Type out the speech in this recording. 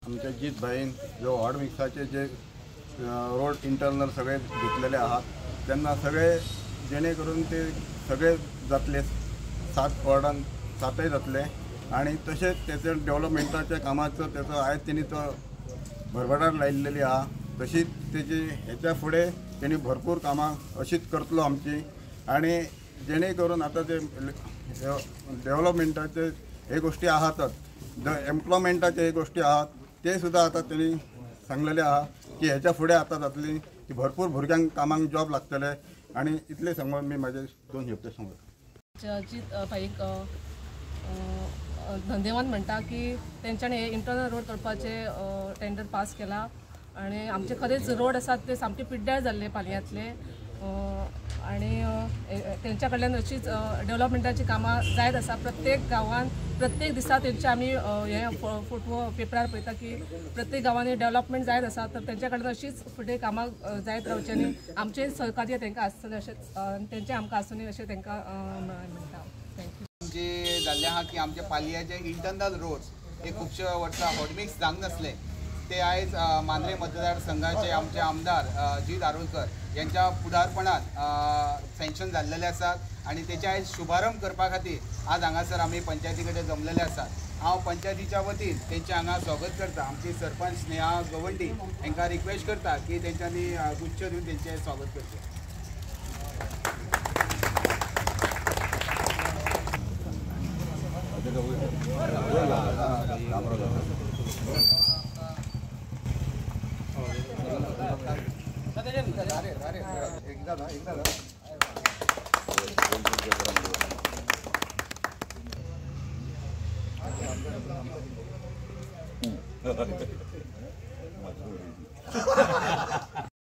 आमच्या जीत भाईन जो हॉट मिक्साचे जे रोड इंटरनल सगळे घेतलेले आहात त्यांना सगळे जेणेकरून ते सगळे जातले 7 वॉर्डान 7य जातले आणि तसेच त्याचं डेव्हलपमेंटाच्या कामाचं त्याचं आहे त्यांनी तो भरभराट लायिल्लेली आहा। तशीच त्याची ह्याच्या पुढे त्यांनी भरपूर कामां अशीच करतलो आमची आणि जेणेकरून आता ते डेव्हलपमेंटाचे हे गोष्टी आहातच एम्प्लॉयमेंटाचे हे गोष्टी आहात ते सुद्धा आता त्यांनी सांगलेले आहा की ह्याच्या पुढे आता जातली की भरपूर भुरग्यांक कामांक जॉब लागतले आणि इतले सांगून मी माझे 2 शब्द सांगतो। अजीत भाईक धन्यवाद म्हणटा की तेंच्यांनी हे इंटरनल रोड करपाचे टेंडर पास केला आणि आमचे खरेच रोड आसात ते सामके पिड्ड्यार जाल्ले पालयांतले आणि तेंच्या कडल्यान अशीच डेव्हलपमेंटाची कामां जायत आसा। प्रत्येक गांवांत प्रत्येक दिसा तेंचे आमी हे फोटो पेपरार पळयता की प्रत्येक गांवांनी डेव्हलपमेंट जायत आसा तर तेंच्या कडल्यान अशीच फुडें कामां जायत रावची आनी आमचें सहकार्य तेंकां आसतलें अशेंच तेंचें आमकां आसुनी अशें तेंकां म्हणटा। थँक्यू। जे जाल्लें आहा की आमच्या पालयाचे इंटरनल रोड्स हे खुबशे वर्सां हॉटमिक्स जावंक नासले ते आयज मांद्रे मतदारसंघाचे आमचे आमदार अजीत आरोलकर यांच्या फुडारपणात सँक्शन जाल्लेले आसात आणि तेचे आयज शुभारंभ करपा खातीर आज हांगासर आमी पंचायती कडेन जमलेले आसात। हांव पंचायतीच्या वतीन तेंचे हांगा स्वागत करता। आमची सरपंच स्नेहा गवंडी हांकां रिक्वेस्ट करता की तेंच्यांनी गुच्छ दिवन तेंचें स्वागत करचें।